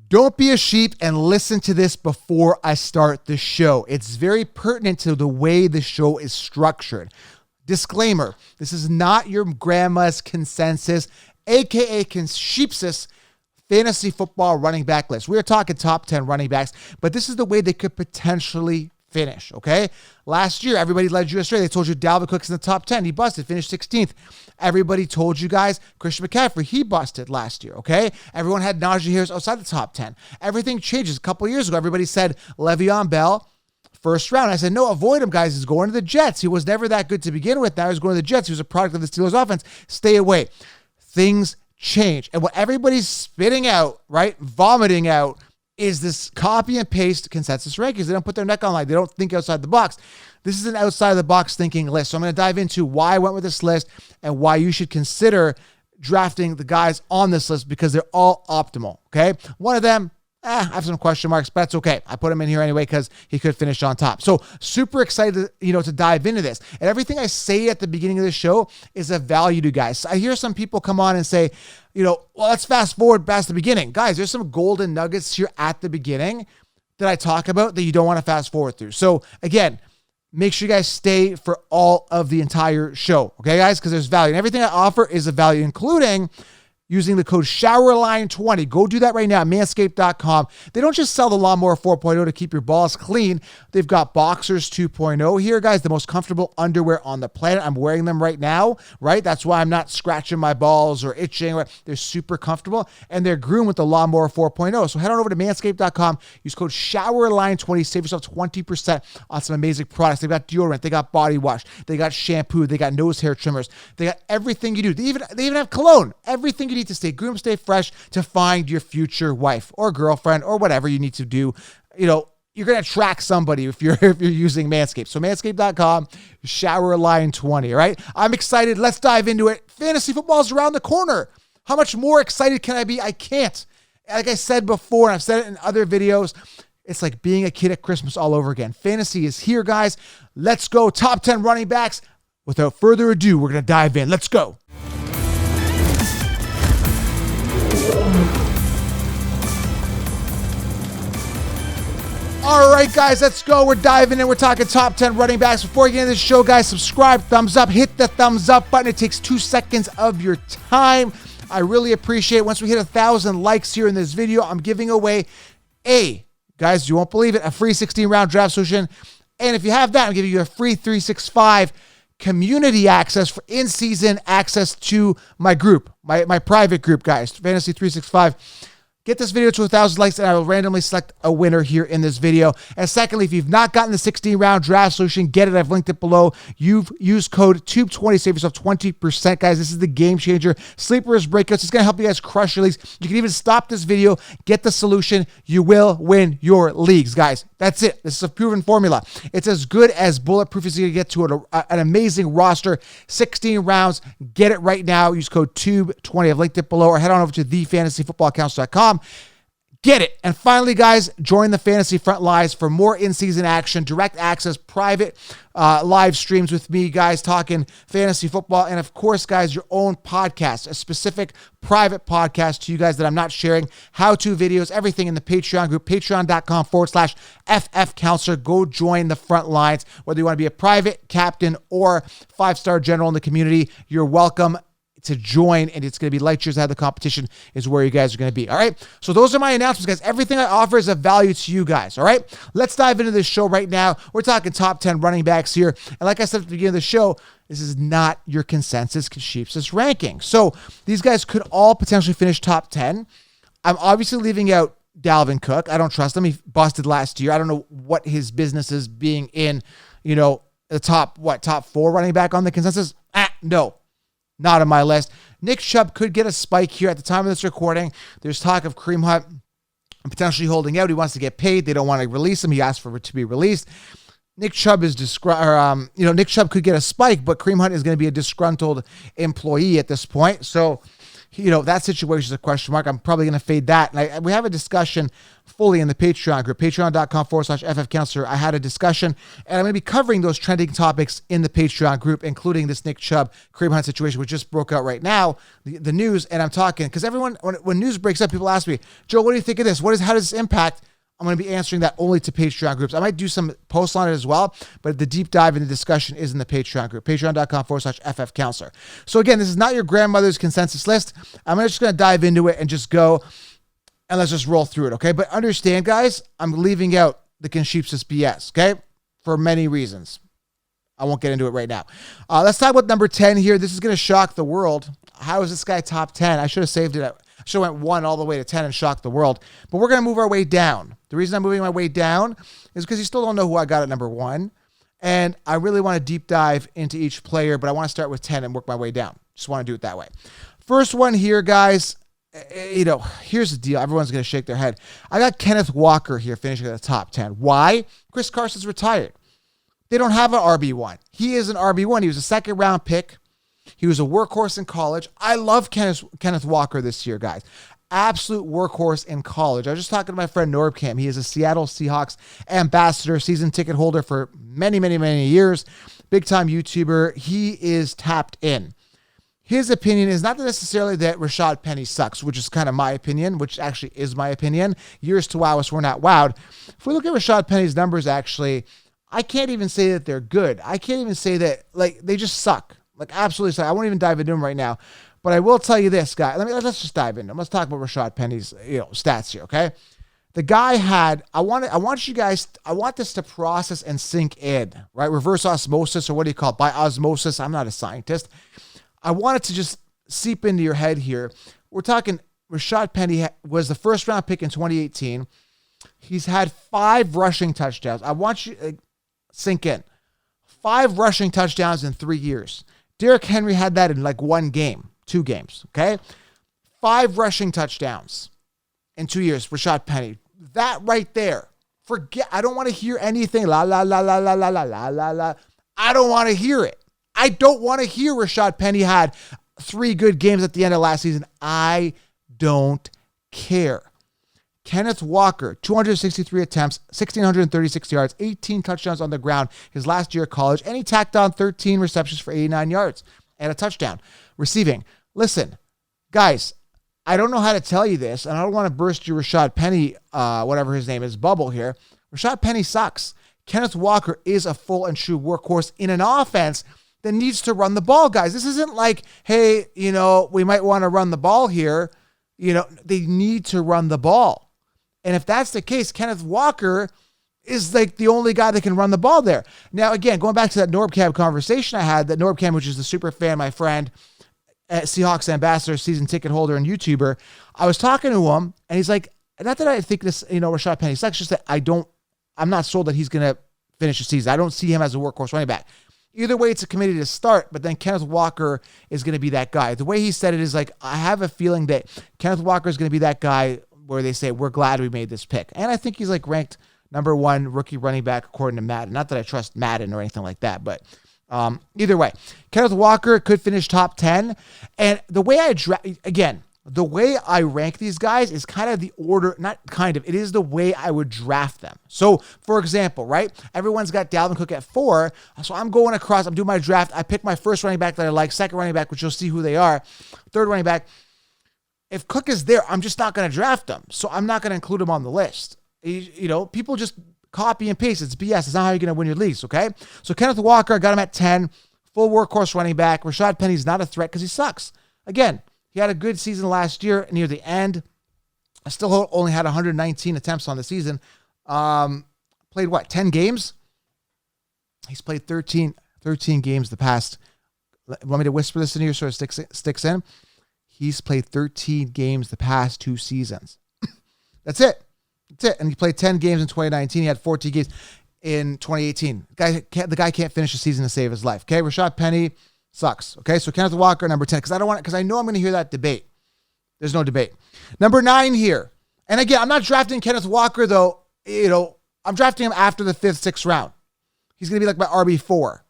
Don't be a sheep and listen to this before I start the show. It's very pertinent to the way the show is structured. Disclaimer, this is not your grandma's consensus, aka sheepsis fantasy football running back list. We are talking top 10 running backs, but this is the way they could potentially finish, okay? Last year, everybody led you astray. They told you Dalvin Cook's in the top 10. He busted, finished 16th. Everybody told you guys Christian McCaffrey, he busted last year, okay? Everyone had Naji Harris outside the top 10. Everything changes. A couple of years ago, everybody said Le'Veon Bell, first round. I said, no, avoid him, guys. He's going to the Jets. He was never that good to begin with. Now he's going to the Jets. He was a product of the Steelers offense. Stay away. Things change. And what everybody's spitting out, right, vomiting out, is this copy and paste consensus rankings. They don't put their neck on line. They don't think outside the box. This is an outside of the box thinking list. So I'm going to dive into why I went with this list and why you should consider drafting the guys on this list because they're all optimal. Okay. One of them, I have some question marks, but that's okay. I put him in here anyway because he could finish on top. So super excited, to dive into this. And everything I say at the beginning of the show is of value to guys. I hear some people come on and say, well, let's fast forward past the beginning. Guys, there's some golden nuggets here at the beginning that I talk about that you don't want to fast forward through. So again, make sure you guys stay for all of the entire show. Okay, guys, because there's value. And everything I offer is of value, including using the code SHOWERLINE20. Go do that right now at manscaped.com. They don't just sell the Lawnmower 4.0 to keep your balls clean. They've got Boxers 2.0 here, guys, the most comfortable underwear on the planet. I'm wearing them right now, right? That's why I'm not scratching my balls or itching. They're super comfortable, and they're groomed with the Lawnmower 4.0. So head on over to manscaped.com. Use code SHOWERLINE20. Save yourself 20% on some amazing products. They've got deodorant. They got body wash. They got shampoo. They got nose hair trimmers. They got everything you do. They even have cologne. Everything you need to stay groomed, stay fresh, to find your future wife or girlfriend or whatever you need to do. You're going to attract somebody if you're using Manscaped. So manscaped.com, SHOWERLINE20, all right? I'm excited. Let's dive into it. Fantasy football is around the corner. How much more excited can I be? I can't. Like I said before, and I've said it in other videos, it's like being a kid at Christmas all over again. Fantasy is here, guys. Let's go. Top 10 running backs. Without further ado, we're going to dive in. Let's go. All right, guys, let's go. We're diving in. We're talking top 10 running backs. Before we get into the show, guys, subscribe, thumbs up, hit the thumbs up button. It takes 2 seconds of your time. I really appreciate it. Once we hit 1,000 likes here in this video, I'm giving away guys, you won't believe it, a free 16-round draft solution. And if you have that, I'm giving you a free 365 community access for in-season access to my group, my private group, guys, Fantasy 365. Get this video to 1,000 likes, and I will randomly select a winner here in this video. And secondly, if you've not gotten the 16-round draft solution, get it. I've linked it below. You've used code TUBE20. Save yourself 20%, guys. This is the game changer. Sleepers, breakouts. It's going to help you guys crush your leagues. You can even stop this video, get the solution. You will win your leagues, guys. That's it. This is a proven formula. It's as good as bulletproof as you can get to an amazing roster. 16 rounds. Get it right now. Use code TUBE20. I've linked it below, or head on over to thefantasyfootballaccounts.com. Get it. And finally, guys, join the Fantasy Front Lines for more in-season action, direct access, private live streams with me, guys, talking fantasy football. And of course, guys, your own podcast, a specific private podcast to you guys that I'm not sharing, how-to videos, everything in the Patreon group, patreon.com/FFcounselor. Go join the front lines. Whether you want to be a private captain or 5-star general in the community, you're welcome to join, and it's going to be light years ahead of the competition is where you guys are going to be. All right. So those are my announcements, guys. Everything I offer is of value to you guys. All right. Let's dive into this show right now. We're talking top 10 running backs here. And like I said at the beginning of the show, this is not your consensus sheep's ranking. So these guys could all potentially finish top 10. I'm obviously leaving out Dalvin Cook. I don't trust him. He busted last year. I don't know what his business is being in, the top 4 running back on the consensus. No. Not on my list. Nick Chubb could get a spike here at the time of this recording. There's talk of Kareem Hunt potentially holding out. He wants to get paid. They don't want to release him. He asked for it to be released. Nick Chubb Nick Chubb could get a spike, but Kareem Hunt is going to be a disgruntled employee at this point. So, that situation is a question mark. I'm probably going to fade that. And we have a discussion fully in the Patreon group, patreon.com/FFcounselor. I had a discussion, and I'm going to be covering those trending topics in the Patreon group, including this Nick Chubb, Kareem Hunt situation, which just broke out right now, the news. And I'm talking, because everyone, when news breaks up, people ask me, Joe, what do you think of this? How does this impact? I'm going to be answering that only to Patreon groups. I might do some posts on it as well, but the deep dive in the discussion is in the Patreon group, patreon.com/FFcounselor. So again, this is not your grandmother's consensus list. I'm just going to dive into it and just go, and let's just roll through it, okay? But understand, guys, I'm leaving out the Concheapsis BS, okay? For many reasons. I won't get into it right now. Let's talk about number 10 here. This is going to shock the world. How is this guy top 10? I should have saved it. I should have went 1 all the way to 10 and shocked the world. But we're going to move our way down. The reason I'm moving my way down is because you still don't know who I got at number 1. And I really want to deep dive into each player, but I want to start with 10 and work my way down. Just want to do it that way. First one here, guys. Here's the deal. Everyone's going to shake their head. I got Kenneth Walker here finishing at the top 10. Why? Chris Carson's retired. They don't have an RB1. He is an RB1. He was a second-round pick. He was a workhorse in college. I love Kenneth Walker this year, guys. Absolute workhorse in college. I was just talking to my friend Norbcam. He is a Seattle Seahawks ambassador, season ticket holder for many, many, many years. Big-time YouTuber. He is tapped in. His opinion is not necessarily that Rashad Penny sucks, which is kind of my opinion, which actually is my opinion. Years to wow us, we're not wowed. If we look at Rashad Penny's numbers, actually, I can't even say that they're good. I can't even say that, they just suck. Absolutely suck. I won't even dive into them right now. But I will tell you this, guy. Let's just dive into them. Let's talk about Rashad Penny's stats here, okay? The guy had, I want this to process and sink in, right? Reverse osmosis, or what do you call it? By osmosis. I'm not a scientist. I want it to just seep into your head here. We're talking Rashad Penny was the first round pick in 2018. He's had 5 rushing touchdowns. I want you to sink in. 5 rushing touchdowns in 3 years. Derrick Henry had that in 1 game, 2 games, okay? 5 rushing touchdowns in 2 years, Rashad Penny. That right there. I don't want to hear anything. La, la, la, la, la, la, la, la, la, la. I don't want to hear it. I don't want to hear Rashad Penny had 3 good games at the end of last season. I don't care. Kenneth Walker, 263 attempts, 1,636 yards, 18 touchdowns on the ground his last year of college, and he tacked on 13 receptions for 89 yards and a touchdown. Receiving. Listen, guys, I don't know how to tell you this, and I don't want to burst your Rashad Penny, whatever his name is, bubble here. Rashad Penny sucks. Kenneth Walker is a full and true workhorse in an offense that needs to run the ball, guys. This isn't like, hey, we might want to run the ball here. They need to run the ball. And if that's the case, Kenneth Walker is the only guy that can run the ball there. Now, again, going back to that Norbcam conversation I had, that Norbcam, which is the super fan, my friend, Seahawks ambassador, season ticket holder, and YouTuber, I was talking to him, and he's like, not that I think this, Rashad Penny sucks, just that I'm not sold that he's going to finish the season. I don't see him as a workhorse running back. Either way, it's a committee to start, but then Kenneth Walker is going to be that guy. The way he said it is I have a feeling that Kenneth Walker is going to be that guy where they say, we're glad we made this pick. And I think he's ranked number 1 rookie running back according to Madden. Not that I trust Madden or anything like that, but either way, Kenneth Walker could finish top 10. And the way the way I rank these guys is kind of the order, it is the way I would draft them. So, for example, right, everyone's got Dalvin Cook at 4, so I'm going across, I'm doing my draft, I pick my first running back that I like, second running back, which you'll see who they are, third running back. If Cook is there, I'm just not going to draft him, so I'm not going to include him on the list. People just copy and paste. It's BS. It's not how you're going to win your leagues, okay? So Kenneth Walker, I got him at 10, full workhorse running back. Rashad Penny's not a threat because he sucks. Again, he had a good season last year near the end. I still only had 119 attempts on the season. Played 10 games? He's played 13 games the past. Want me to whisper this in here so it sticks in? He's played 13 games the past 2 seasons. That's it. And he played 10 games in 2019. He had 14 games in 2018. The guy can't finish the season to save his life. Okay, Rashad Penny sucks. Okay, so Kenneth Walker, number 10, because I know I'm going to hear that debate. There's no debate. Number 9 here. And again, I'm not drafting Kenneth Walker, though. I'm drafting him after the 5th, 6th round. He's going to be my RB4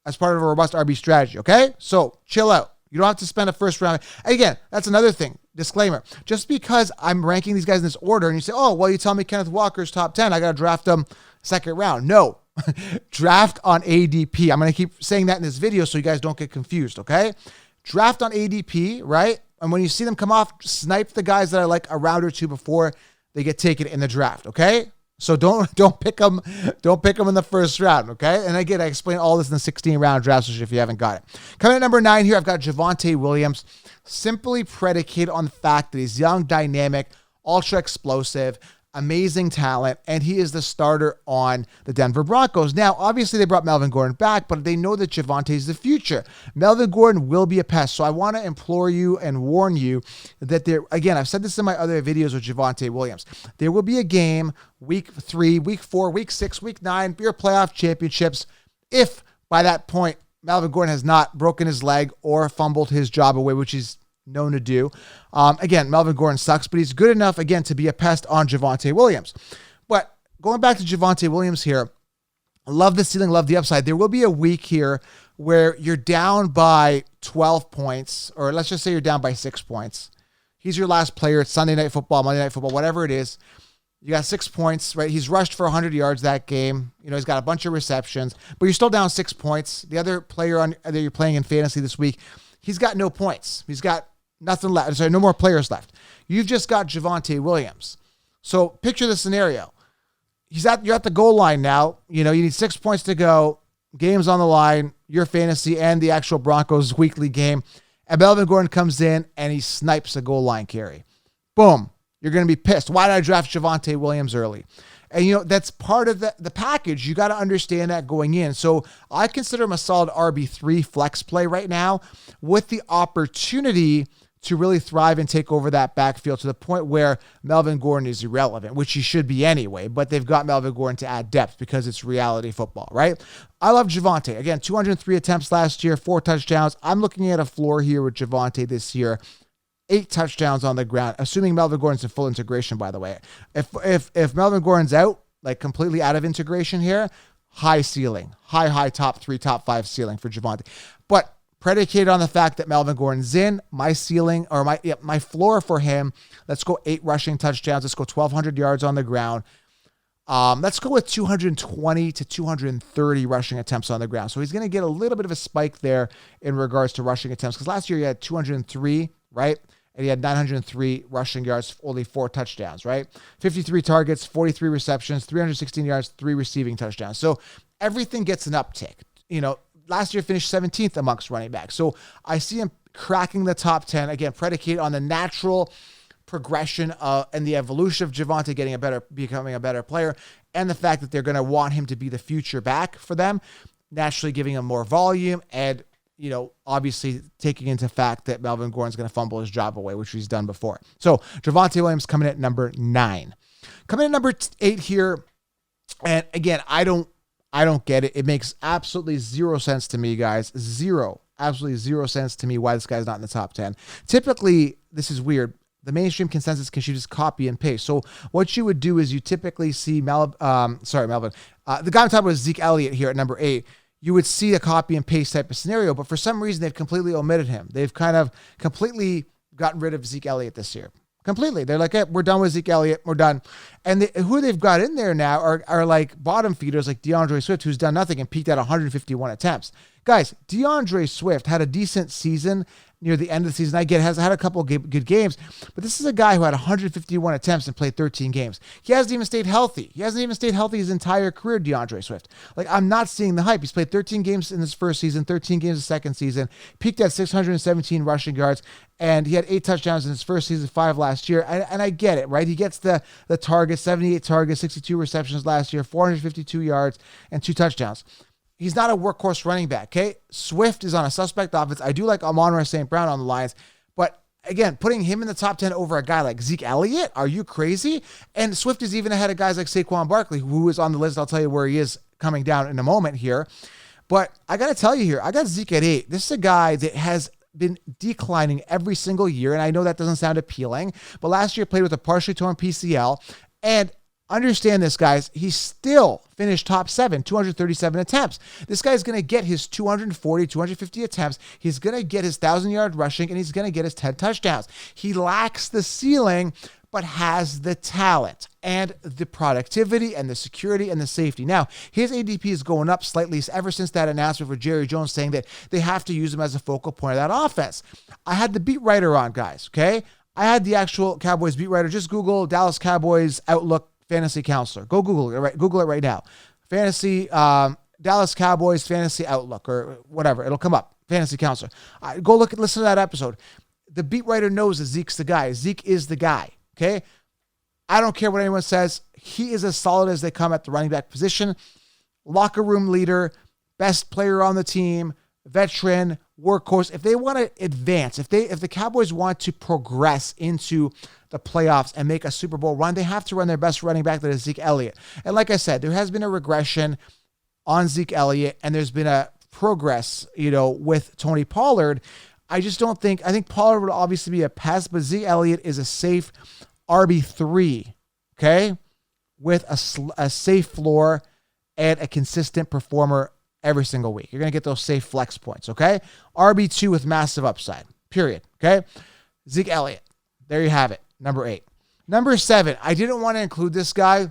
as part of a robust RB strategy, okay? So chill out. You don't have to spend a first round. Again, that's another thing. Disclaimer. Just because I'm ranking these guys in this order and you say, oh, well, you tell me Kenneth Walker's top 10, I got to draft him second round. No. Draft on ADP. I'm going to keep saying that in this video so you guys don't get confused, okay? Draft on ADP, right? And when you see them come off, snipe the guys that are like a round or two before they get taken in the draft, okay? So don't pick them in the first round, okay? And again, I explain all this in the 16-round draft if you haven't got it. Coming at number 9 here, I've got Javonte Williams, simply predicated on the fact that he's young, dynamic, ultra explosive, amazing talent, and he is the starter on the Denver Broncos. Now, obviously, they brought Melvin Gordon back, but they know that Javonte is the future. Melvin Gordon will be a pest, so I want to implore you and warn you that again, I've said this in my other videos with Javonte Williams, there will be a game, week 3, week 4, week 6, week 9, your playoff championships, if by that point, Melvin Gordon has not broken his leg or fumbled his job away, which he's known to do. Again, Melvin Gordon sucks, but he's good enough, again, to be a pest on Javonte Williams. But going back to Javonte Williams here, I love the ceiling, love the upside. There will be a week here where you're down by 12 points, or let's just say you're down by 6 points. He's your last player. It's Sunday Night Football, Monday Night Football, whatever it is. You got 6 points, right? He's rushed for 100 yards that game. You know, he's got a bunch of receptions, but you're still down 6 points. The other player that you're playing in fantasy this week, he's got no points. He's got nothing left. Sorry, no more players left. You've just got Javonte Williams. So picture the scenario. You're at the goal line now. You know, you need 6 points to go. Game's on the line. Your fantasy and the actual Broncos weekly game. And Melvin Gordon comes in and he snipes a goal line carry. Boom. You're going to be pissed. Why did I draft Javonte Williams early? And, you know, that's part of the package. You got to understand that going in. So I consider him a solid RB3 flex play right now with the opportunity to really thrive and take over that backfield to the point where Melvin Gordon is irrelevant, which he should be anyway, but they've got Melvin Gordon to add depth because it's reality football, right? I love Javonte. Again, 203 attempts last year, 4 touchdowns. I'm looking at a floor here with Javonte this year. 8 touchdowns on the ground, assuming Melvin Gordon's in full integration, by the way. If Melvin Gordon's out, like completely out of integration here, high ceiling, high top 3, top 5 ceiling for Javonte. But predicated on the fact that Melvin Gordon's in, my ceiling, or my floor for him, let's go 8 rushing touchdowns. Let's go 1,200 yards on the ground. Let's go with 220 to 230 rushing attempts on the ground. So he's going to get a little bit of a spike there in regards to rushing attempts, because last year he had 203, right? And he had 903 rushing yards, only 4 touchdowns, right? 53 targets, 43 receptions, 316 yards, 3 receiving touchdowns. So everything gets an uptick. You know, last year finished 17th amongst running backs. So I see him cracking the top 10, again, predicated on the natural progression and the evolution of Javonte becoming a better player, and the fact that they're going to want him to be the future back for them, naturally giving him more volume and, you know, obviously taking into fact that Melvin Gordon's going to fumble his job away, which he's done before. So Javonte Williams coming at number 9. Coming at number 8 here, and again, I don't get it. It makes absolutely 0 sense to me, guys. Absolutely 0 sense to me why this guy's not in the top 10. Typically, this is weird. The mainstream consensus can you just copy and paste. So what you would do is you typically see Melvin. The guy I'm talking about is Zeke Elliott here at number 8. You would see a copy and paste type of scenario, but for some reason they've completely omitted him. They've kind of completely gotten rid of Zeke Elliott this year. Completely. They're like, hey, we're done with Zeke Elliott. We're done. And who they've got in there now are like bottom feeders like Deandre Swift, who's done nothing and peaked at 151 attempts. Guys, Deandre Swift had a decent season near the end of the season. I get has had a couple of good games, but this is a guy who had 151 attempts and played 13 games. He hasn't even stayed healthy. He hasn't even stayed healthy his entire career, Deandre Swift. Like, I'm not seeing the hype. He's played 13 games in his first season, 13 games the second season, peaked at 617 rushing yards, and he had 8 touchdowns in his first season, 5 last year. And I get it, right? He gets the target, 78 targets, 62 receptions last year, 452 yards, and 2 touchdowns. He's not a workhorse running back, okay? Swift is on a suspect offense. I do like Amon-Ra St. Brown on the Lions, but again, putting him in the top 10 over a guy like Zeke Elliott, are you crazy? And Swift is even ahead of guys like Saquon Barkley, who is on the list. I'll tell you where he is coming down in a moment here. But I got to tell you here, I got Zeke at 8. This is a guy that has been declining every single year, and I know that doesn't sound appealing, but last year played with a partially torn PCL, and Understand this, guys. He still finished top 7, 237 attempts. This guy's going to get his 240, 250 attempts. He's going to get his 1,000-yard rushing, and he's going to get his 10 touchdowns. He lacks the ceiling, but has the talent and the productivity and the security and the safety. Now, his ADP is going up slightly ever since that announcement for Jerry Jones saying that they have to use him as a focal point of that offense. I had the beat writer on, guys, okay? I had the actual Cowboys beat writer. Just Google Dallas Cowboys Outlook Fantasy Counselor. Go Google it, right? Google it right now. Fantasy, Dallas Cowboys Fantasy Outlook or whatever. It'll come up. Fantasy Counselor. Go listen to that episode. The beat writer knows that Zeke's the guy. Zeke is the guy. Okay. I don't care what anyone says. He is as solid as they come at the running back position. Locker room leader, best player on the team, veteran, workhorse. If they want to advance, if the Cowboys want to progress into the playoffs and make a Super Bowl run, they have to run their best running back, that is Zeke Elliott. And like I said, there has been a regression on Zeke Elliott, and there's been a progress, with Tony Pollard. I think Pollard would obviously be a pass, but Zeke Elliott is a safe RB3, okay, with a safe floor and a consistent performer every single week. You're going to get those safe flex points, okay? RB2 with massive upside, period, okay? Zeke Elliott, there you have it, number 8. Number 7, I didn't want to include this guy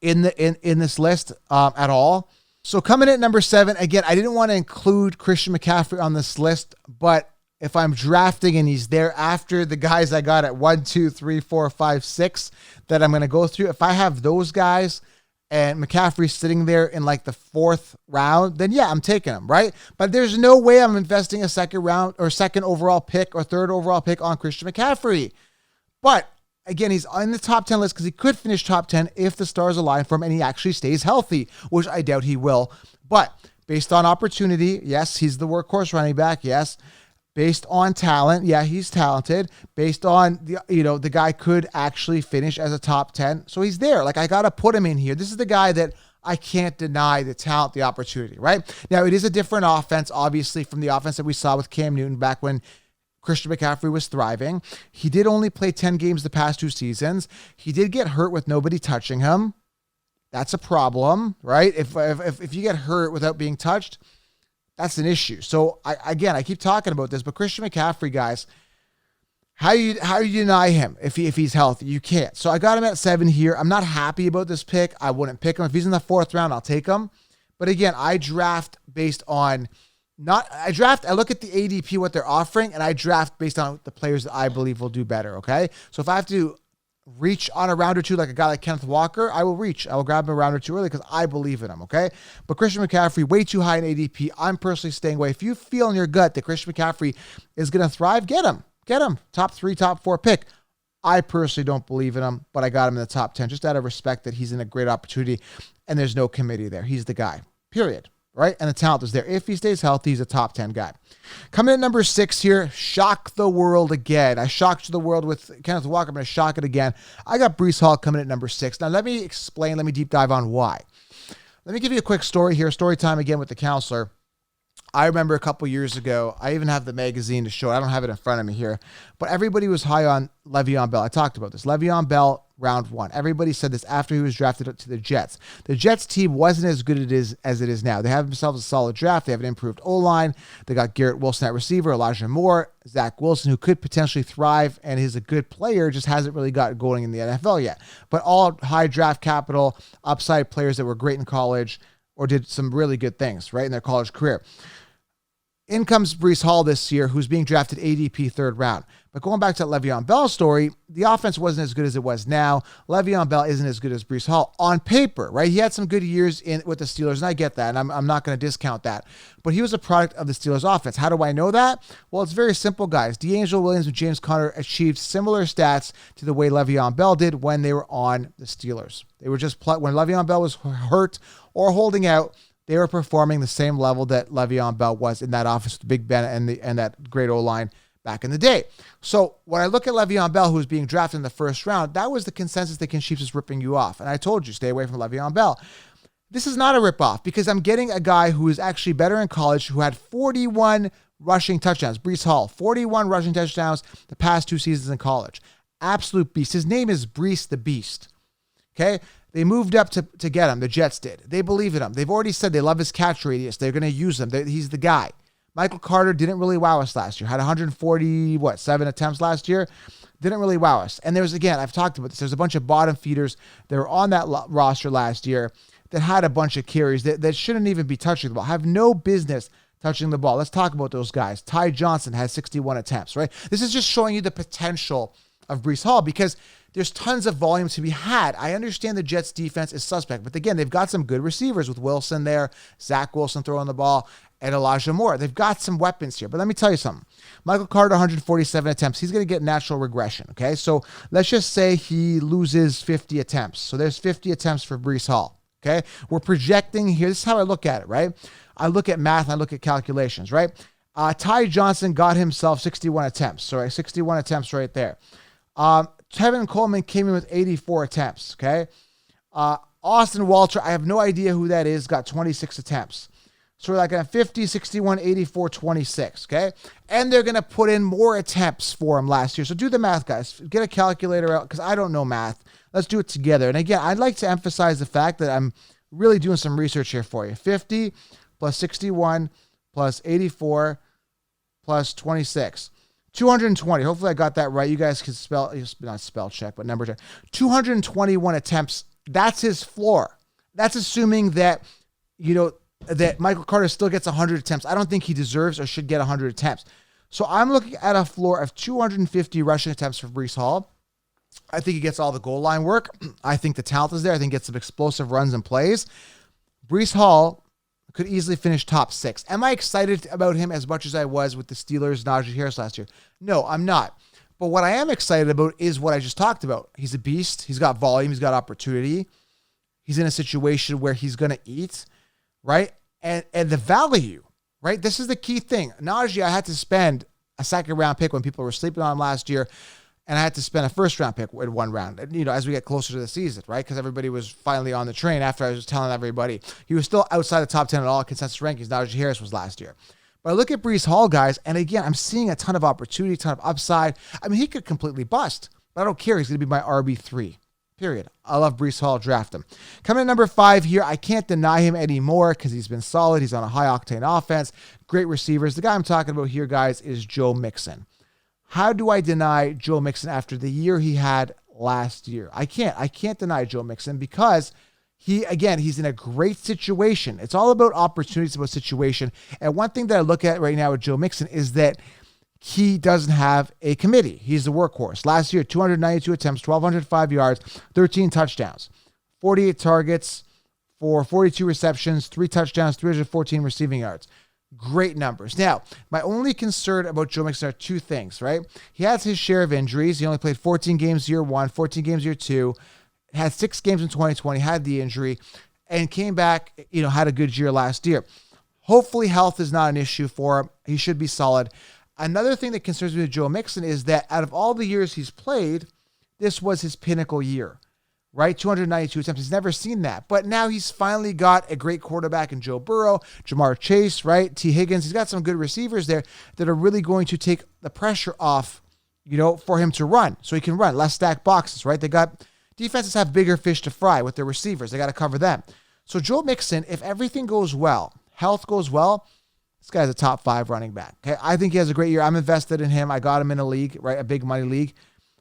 in this list at all. So coming in at number 7, again, I didn't want to include Christian McCaffrey on this list, but if I'm drafting and he's there after the guys I got at 1, 2, 3, 4, 5, 6 that I'm going to go through, if I have those guys and McCaffrey's sitting there in like the 4th round, then yeah, I'm taking him, right? But there's no way I'm investing a second round or second overall pick or third overall pick on Christian McCaffrey. But again, he's on the top 10 list because he could finish top 10 if the stars align for him and he actually stays healthy, which I doubt he will. But based on opportunity, yes, he's the workhorse running back, yes. Based on talent, yeah, he's talented. Based on the guy could actually finish as a top 10. So he's there. Like, I got to put him in here. This is the guy that I can't deny the talent, the opportunity, right? Now, it is a different offense, obviously, from the offense that we saw with Cam Newton back when Christian McCaffrey was thriving. He did only play 10 games the past 2 seasons. He did get hurt with nobody touching him. That's a problem, right? If you get hurt without being touched, that's an issue. So I keep talking about this, but Christian McCaffrey, guys, how do you deny him if he's healthy? You can't. So I got him at 7 here. I'm not happy about this pick. I wouldn't pick him. If he's in the 4th round, I'll take him. But again, I draft based on I look at the ADP, what they're offering, and I draft based on the players that I believe will do better. Okay. So if I have to reach on a round or two, like a guy like Kenneth Walker, I will reach. I will grab him a round or two early because I believe in him, okay? But Christian McCaffrey, way too high in ADP. I'm personally staying away. If you feel in your gut that Christian McCaffrey is going to thrive, get him. Get him. Top 3, top 4 pick. I personally don't believe in him, but I got him in the top 10 just out of respect that he's in a great opportunity and there's no committee there. He's the guy, period, right? And the talent is there. If he stays healthy, he's a top 10 guy. Coming in at number 6 here, shock the world again. I shocked the world with Kenneth Walker. I'm going to shock it again. I got Breece Hall coming in at number 6. Now, let me deep dive on why. Let me give you a quick story here. Story time again with the counselor. I remember a couple years ago, I even have the magazine to show it. I don't have it in front of me here, but everybody was high on Le'Veon Bell. I talked about this. Le'Veon Bell, round 1. Everybody said this after he was drafted to the Jets. The Jets team wasn't as good as it is now. They have themselves a solid draft. They have an improved O-line. They got Garrett Wilson at receiver, Elijah Moore, Zach Wilson, who could potentially thrive and is a good player, just hasn't really got going in the NFL yet. But all high draft capital, upside players that were great in college or did some really good things, right, in their college career. In comes Breece Hall this year, who's being drafted ADP 3rd round. But going back to that Le'Veon Bell story, the offense wasn't as good as it was now. Le'Veon Bell isn't as good as Breece Hall on paper, right? He had some good years with the Steelers, and I get that, and I'm not going to discount that. But he was a product of the Steelers offense. How do I know that? Well, it's very simple, guys. D'Angelo Williams and James Conner achieved similar stats to the way Le'Veon Bell did when they were on the Steelers. They were just when Le'Veon Bell was hurt or holding out, they were performing the same level that Le'Veon Bell was in that offense with Big Ben and that great O-line back in the day. So when I look at Le'Veon Bell, who was being drafted in the 1st round, that was the consensus that Ken Chiefs is ripping you off. And I told you, stay away from Le'Veon Bell. This is not a rip-off because I'm getting a guy who is actually better in college who had 41 rushing touchdowns. Breece Hall, 41 rushing touchdowns the past 2 seasons in college. Absolute beast. His name is Breece the Beast. Okay? They moved up to get him. The Jets did. They believe in him. They've already said they love his catch radius. They're going to use him. He's the guy. Michael Carter didn't really wow us last year. Had 147 attempts last year. Didn't really wow us. And there's, again, I've talked about this. There's a bunch of bottom feeders that were on that roster last year that had a bunch of carries that shouldn't even be touching the ball. Have no business touching the ball. Let's talk about those guys. Ty Johnson has 61 attempts, right? This is just showing you the potential of Breece Hall because there's tons of volume to be had. I understand the Jets defense is suspect, but again, they've got some good receivers with Wilson there, Zach Wilson throwing the ball, and Elijah Moore. They've got some weapons here. But let me tell you something. Michael Carter, 147 attempts. He's going to get natural regression, okay? So let's just say he loses 50 attempts. So there's 50 attempts for Breece Hall, okay? We're projecting here. This is how I look at it, right? I look at math and I look at calculations, right? Ty Johnson got himself 61 attempts. So 61 attempts right there. Tevin Coleman came in with 84 attempts, okay? Austin Walter, I have no idea who that is, got 26 attempts. So we're like a 50, 61, 84, 26, okay? And they're going to put in more attempts for him last year. So do the math, guys. Get a calculator out because I don't know math. Let's do it together. And again, I'd like to emphasize the fact that I'm really doing some research here for you. 50 plus 61 plus 84 plus 26. 220. Hopefully I got that right. You guys can not spell check, but number check. 221 attempts. That's his floor. That's assuming that, that Michael Carter still gets 100 attempts. I don't think he deserves or should get 100 attempts. So I'm looking at a floor of 250 rushing attempts for Breece Hall. I think he gets all the goal line work. I think the talent is there. I think he gets some explosive runs and plays. Breece Hall could easily finish top 6. Am I excited about him as much as I was with the Steelers' Naji Harris last year? No, I'm not. But what I am excited about is what I just talked about. He's a beast. He's got volume. He's got opportunity. He's in a situation where he's going to eat, right? And the value, right? This is the key thing. Naji, I had to spend a second-round pick when people were sleeping on him last year, and I had to spend a first-round pick in one round, as we get closer to the season, right? Because everybody was finally on the train after I was telling everybody. He was still outside the top 10 in all consensus rankings. Naji Harris was last year. But I look at Breece Hall, guys, and again, I'm seeing a ton of opportunity, a ton of upside. I mean, he could completely bust, but I don't care. He's going to be my RB3, period. I love Breece Hall. Draft him. Coming at number 5 here, I can't deny him anymore because he's been solid. He's on a high-octane offense. Great receivers. The guy I'm talking about here, guys, is Joe Mixon. How do I deny Joe Mixon after the year he had last year? I can't deny Joe Mixon because he's in a great situation. It's all about opportunities, about situation. And one thing that I look at right now with Joe Mixon is that he doesn't have a committee. He's the workhorse. Last year, 292 attempts, 1,205 yards, 13 touchdowns, 48 targets for 42 receptions, 3 touchdowns, 314 receiving yards. Great numbers. Now, my only concern about Joe Mixon are 2 things, right? He has his share of injuries. He only played 14 games year 1, 14 games year 2, had 6 games in 2020, had the injury, and came back, had a good year last year. Hopefully health is not an issue for him. He should be solid. Another thing that concerns me with Joe Mixon is that out of all the years he's played, this was his pinnacle year, right? 292 attempts. He's never seen that. But now he's finally got a great quarterback in Joe Burrow, Jamar Chase, right? T. Higgins. He's got some good receivers there that are really going to take the pressure off, for him to run. So he can run. Less stacked boxes, right? Defenses have bigger fish to fry with their receivers. They got to cover them. So Joe Mixon, if everything goes well, health goes well, this guy's a top 5 running back. Okay, I think he has a great year. I'm invested in him. I got him in a league, right? A big money league.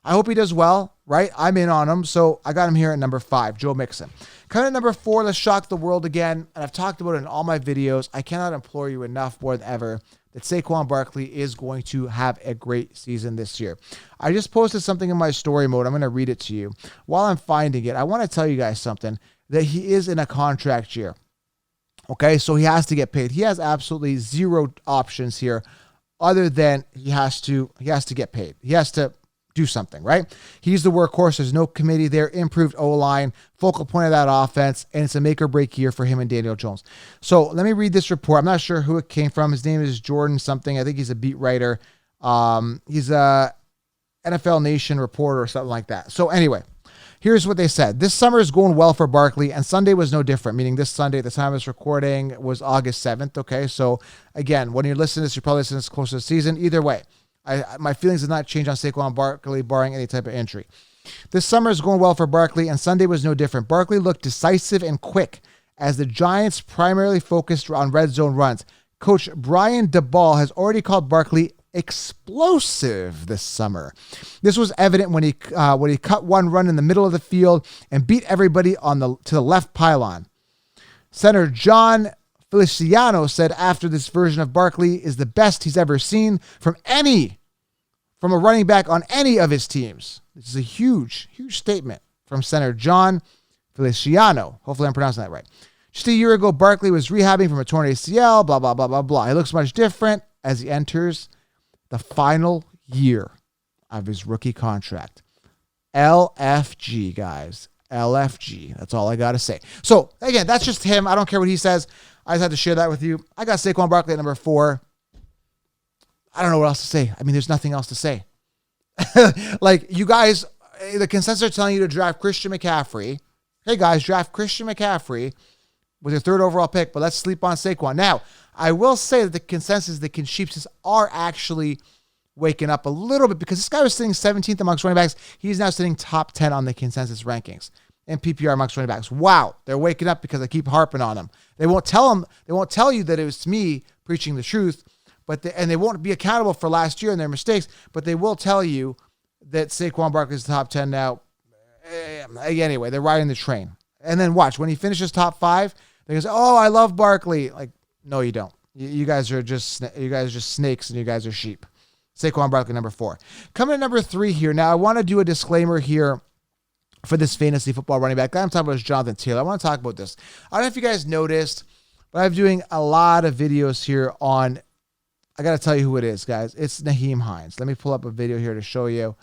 I hope he does well, right? I'm in on him. So I got him here at number 5, Joe Mixon. Coming at number 4, let's shock the world again. And I've talked about it in all my videos. I cannot implore you enough more than ever that Saquon Barkley is going to have a great season this year. I just posted something in my story mode. I'm going to read it to you. While I'm finding it, I want to tell you guys something, that he is in a contract year. Okay, so he has to get paid. He has absolutely 0 options here other than he has to get paid. He has to do something, right? He's the workhorse. There's no committee there. Improved O-line, focal point of that offense, and it's a make or break year for him and Daniel Jones. So let me read this report. I'm not sure who it came from. His name is Jordan something. I think he's a beat writer. He's a NFL Nation reporter or something like that. So anyway, here's what they said. This summer is going well for Barkley, and Sunday was no different, meaning this Sunday, at the time of this recording, was August 7th, okay? So, again, when you're listening to this, you're probably listening to this close to the season. Either way, my feelings did not change on Saquon Barkley, barring any type of injury. This summer is going well for Barkley, and Sunday was no different. Barkley looked decisive and quick as the Giants primarily focused on red zone runs. Coach Brian DeBall has already called Barkley explosive this summer. This was evident when he cut one run in the middle of the field and beat everybody to the left pylon. Center John Feliciano said after this version of Barkley is the best he's ever seen from a running back on any of his teams. This is a huge, huge statement from center John Feliciano. Hopefully I'm pronouncing that right. Just a year ago, Barkley was rehabbing from a torn ACL, blah, blah, blah, blah, blah. He looks much different as he enters the final year of his rookie contract. LFG, guys. LFG. That's all I got to say. So, again, that's just him. I don't care what he says. I just had to share that with you. I got Saquon Barkley at number 4. I don't know what else to say. I mean, there's nothing else to say. Like, you guys, the consensus are telling you to draft Christian McCaffrey. Hey, guys, draft Christian McCaffrey with your 3rd overall pick, but let's sleep on Saquon. Now, I will say that the consensus, the Sheeps are actually waking up a little bit because this guy was sitting 17th amongst running backs. He's now sitting top 10 on the consensus rankings and PPR amongst running backs. Wow, they're waking up because I keep harping on them. They won't tell you that it was me preaching the truth, and they won't be accountable for last year and their mistakes, but they will tell you that Saquon Barkley is top 10 now. Anyway, they're riding the train. And then watch, when he finishes top 5, they go, oh, I love Barkley. Like, no, you don't. You guys are just snakes and you guys are sheep. Saquon Barkley, number 4. Coming at number 3 here. Now, I want to do a disclaimer here for this fantasy football running back. I'm talking about is Jonathan Taylor. I want to talk about this. I don't know if you guys noticed, but I'm doing a lot of videos here on, I got to tell you who it is, guys. It's Nyheim Hines. Let me pull up a video here to show you.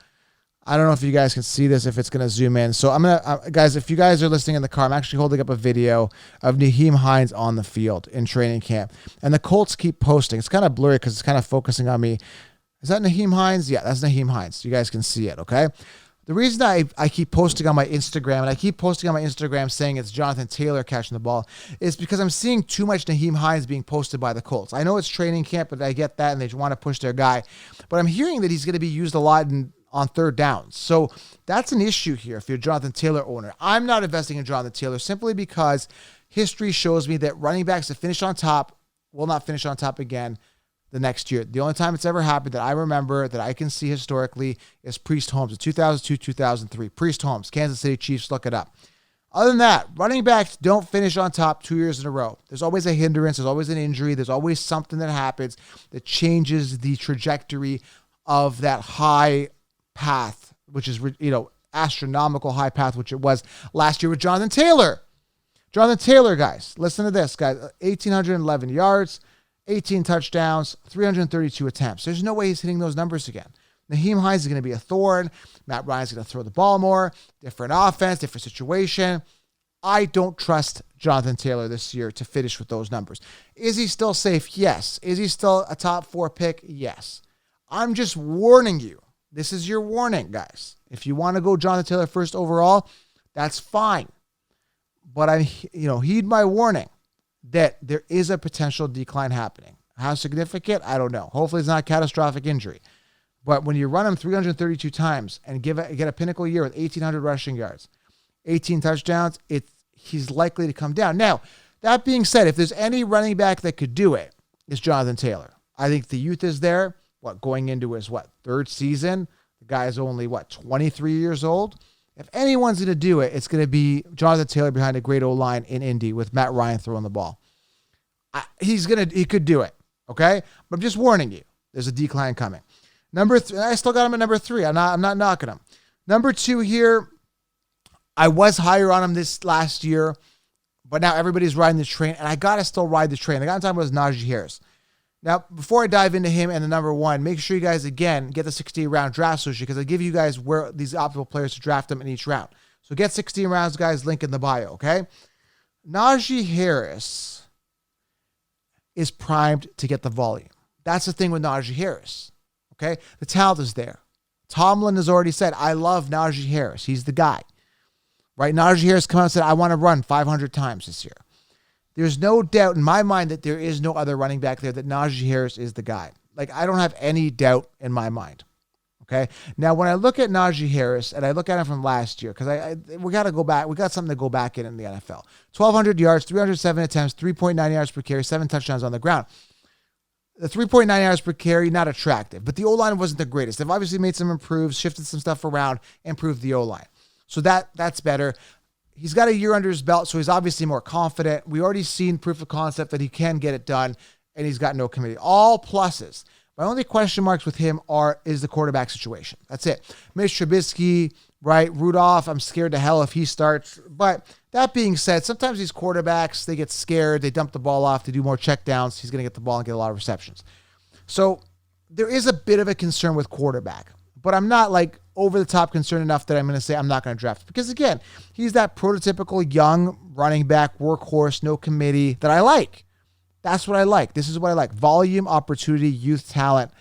I don't know if you guys can see this, if it's going to zoom in. So I'm going to, guys, if you guys are listening in the car, I'm actually holding up a video of Nyheim Hines on the field in training camp. And the Colts keep posting. It's kind of blurry because it's kind of focusing on me. Is that Nyheim Hines? Yeah, that's Nyheim Hines. You guys can see it, okay? The reason I keep posting on my Instagram, and I keep posting on my Instagram saying it's Jonathan Taylor catching the ball, is because I'm seeing too much Nyheim Hines being posted by the Colts. I know it's training camp, but I get that, and they want to push their guy. But I'm hearing that he's going to be used a lot on 3rd downs. So that's an issue here if you're a Jonathan Taylor owner. I'm not investing in Jonathan Taylor simply because history shows me that running backs that finish on top will not finish on top again the next year. The only time it's ever happened that I remember that I can see historically is Priest Holmes in 2002, 2003. Priest Holmes, Kansas City Chiefs, look it up. Other than that, running backs don't finish on top 2 years in a row. There's always a hindrance. There's always an injury. There's always something that happens that changes the trajectory of that high path, which is, astronomical high path, which it was last year with Jonathan Taylor. Jonathan Taylor, guys, listen to this, guys. 1,811 yards, 18 touchdowns, 332 attempts. There's no way he's hitting those numbers again. Nyheim Hines is going to be a thorn. Matt Ryan's going to throw the ball more. Different offense, different situation. I don't trust Jonathan Taylor this year to finish with those numbers. Is he still safe? Yes. Is he still a top 4 pick? Yes. I'm just warning you. This is your warning, guys. If you want to go Jonathan Taylor 1st overall, that's fine. But heed my warning that there is a potential decline happening. How significant? I don't know. Hopefully it's not a catastrophic injury. But when you run him 332 times and get a pinnacle year with 1,800 rushing yards, 18 touchdowns, he's likely to come down. Now, that being said, if there's any running back that could do it, it's Jonathan Taylor. I think the youth is there. Going into his 3rd season? The guy is only 23 years old. If anyone's going to do it, it's going to be Jonathan Taylor behind a great O-line in Indy with Matt Ryan throwing the ball. He could do it. Okay, but I'm just warning you. There's a decline coming. Number 3, I still got him at number 3. I'm not knocking him. Number 2 here. I was higher on him this last year, but now everybody's riding this train, and I gotta still ride the train. The guy I'm talking about is Naji Harris. Now, before I dive into him and the number 1, make sure you guys, again, get the 16-round draft solution because I give you guys where these optimal players to draft them in each round. So get 16 rounds, guys, link in the bio, okay? Najee Harris is primed to get the volume. That's the thing with Najee Harris, okay? The talent is there. Tomlin has already said, I love Najee Harris. He's the guy, right? Najee Harris come out and said, I want to run 500 times this year. There's no doubt in my mind that there is no other running back there that Najee Harris is the guy. I don't have any doubt in my mind. Okay. Now, when I look at Naji Harris and I look at him from last year, because we got to go back. We got something to go back in the NFL. 1,200 yards, 307 attempts, 3.9 yards per carry, 7 touchdowns on the ground. The 3.9 yards per carry, not attractive, but the O-line wasn't the greatest. They've obviously made some improves, shifted some stuff around, improved the O-line. So that's better. He's got a year under his belt, so he's obviously more confident. We already seen proof of concept that he can get it done, and he's got no committee. All pluses. My only question marks with him is the quarterback situation. That's it. Mitch Trubisky, right? Rudolph, I'm scared to hell if he starts. But that being said, sometimes these quarterbacks, they get scared. They dump the ball off. They do more checkdowns. He's going to get the ball and get a lot of receptions. So there is a bit of a concern with quarterback. But I'm not like over the top concerned enough that I'm going to say I'm not going to draft him. Because again, he's that prototypical young running back, workhorse, no committee that I like. That's what I like. This is what I like. Volume, opportunity, youth talent,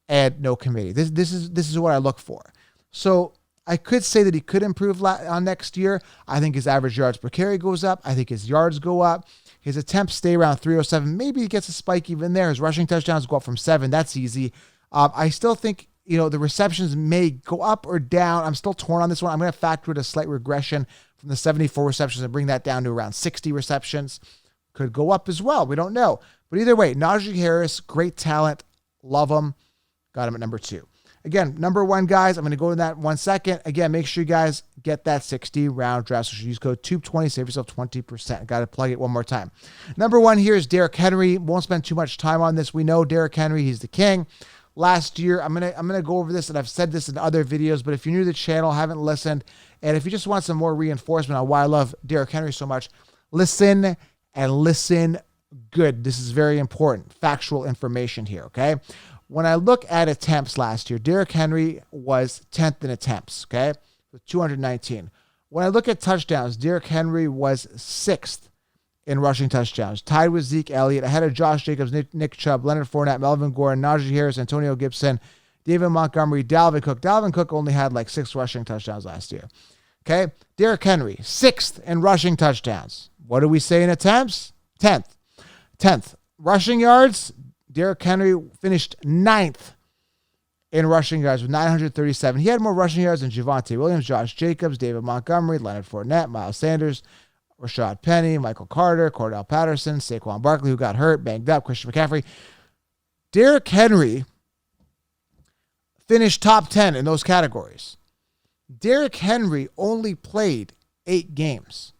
and no committee. This is what I look for. So I could say that he could improve on next year. I think his average yards per carry goes up. I think his yards go up. His attempts stay around 307. Maybe he gets a spike even there. His rushing touchdowns go up from 7. That's easy. I still think, the receptions may go up or down. I'm still torn on this one. I'm going to factor in a slight regression from the 74 receptions and bring that down to around 60 receptions. Could go up as well. We don't know. But either way, Naji Harris, great talent. Love him. Got him at number 2. Again, number 1, guys, I'm going to go to that in 1 second. Again, make sure you guys get that 60-round draft. So use code TUBE20, save yourself 20%. Got to plug it one more time. Number 1 here is Derrick Henry. Won't spend too much time on this. We know Derrick Henry, he's the king. Last year, I'm gonna go over this, and I've said this in other videos, but if you're new to the channel, haven't listened, and if you just want some more reinforcement on why I love Derrick Henry so much, listen good. This is very important. Factual information here, okay? When I look at attempts last year, Derrick Henry was 10th in attempts, okay, with 219. When I look at touchdowns, Derrick Henry was 6th in rushing touchdowns, tied with Zeke Elliott, ahead of Josh Jacobs, Nick Chubb, Leonard Fournette, Melvin Gordon, Naji Harris, Antonio Gibson, David Montgomery, Dalvin Cook. Dalvin Cook only had like 6 rushing touchdowns last year. Okay, Derrick Henry, 6th in rushing touchdowns. What do we say in attempts? 10th. Rushing yards, Derrick Henry finished 9th in rushing yards with 937. He had more rushing yards than Javonte Williams, Josh Jacobs, David Montgomery, Leonard Fournette, Miles Sanders, Rashad Penny, Michael Carter, Cordell Patterson, Saquon Barkley, who got hurt, banged up, Christian McCaffrey. Derrick Henry finished top 10 in those categories. Derrick Henry only played 8 games.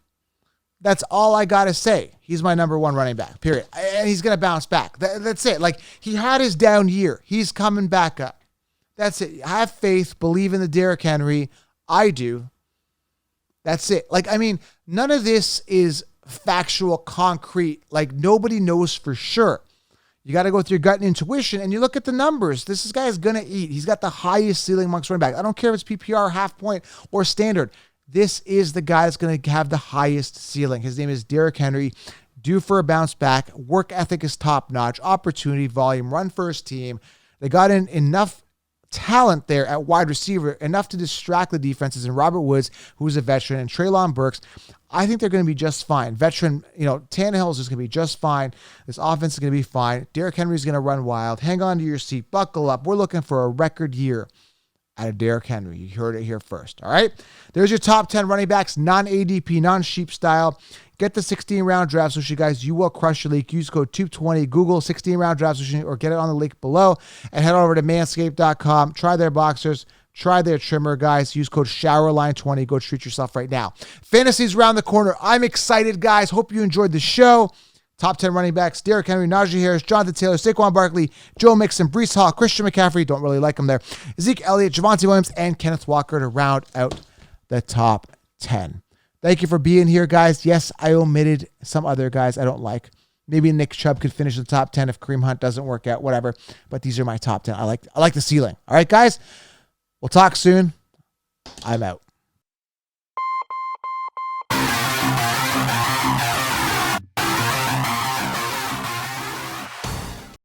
That's all I got to say. He's my number 1 running back, period. And he's going to bounce back. That's it. Like, he had his down year. He's coming back up. That's it. Have faith. Believe in the Derrick Henry. I do. That's it. Like, I mean, none of this is factual, concrete. Like, nobody knows for sure. You got to go with your gut and intuition, and you look at the numbers. This guy is going to eat. He's got the highest ceiling amongst running backs. I don't care if it's PPR, half point, or standard. This is the guy that's going to have the highest ceiling. His name is Derrick Henry. Due for a bounce back. Work ethic is top-notch. Opportunity, volume, run first team. They got in enough talent there at wide receiver, enough to distract the defenses, and Robert Woods, who's a veteran, and Treylon Burks. I think they're going to be just fine. Veteran, Tannehill is just going to be just fine. This offense is going to be fine. Derrick Henry is going to run wild. Hang on to your seat. Buckle up. We're looking for a record year out of Derrick Henry. You heard it here first. All right? There's your top 10 running backs, non-ADP, non-sheep style. Get the 16-round draft solution, guys. You will crush your league. Use code TUBE20. Google 16-round draft solution or get it on the link below. And head over to manscaped.com. Try their boxers. Try their trimmer, guys. Use code SHOWERLINE20. Go treat yourself right now. Fantasy's around the corner. I'm excited, guys. Hope you enjoyed the show. Top 10 running backs, Derrick Henry, Naji Harris, Jonathan Taylor, Saquon Barkley, Joe Mixon, Breece Hall, Christian McCaffrey, don't really like him there, Zeke Elliott, Javonte Williams, and Kenneth Walker to round out the top 10. Thank you for being here, guys. Yes, I omitted some other guys I don't like. Maybe Nick Chubb could finish the top 10 if Kareem Hunt doesn't work out, whatever. But these are my top 10. I like the ceiling. All right, guys, we'll talk soon. I'm out.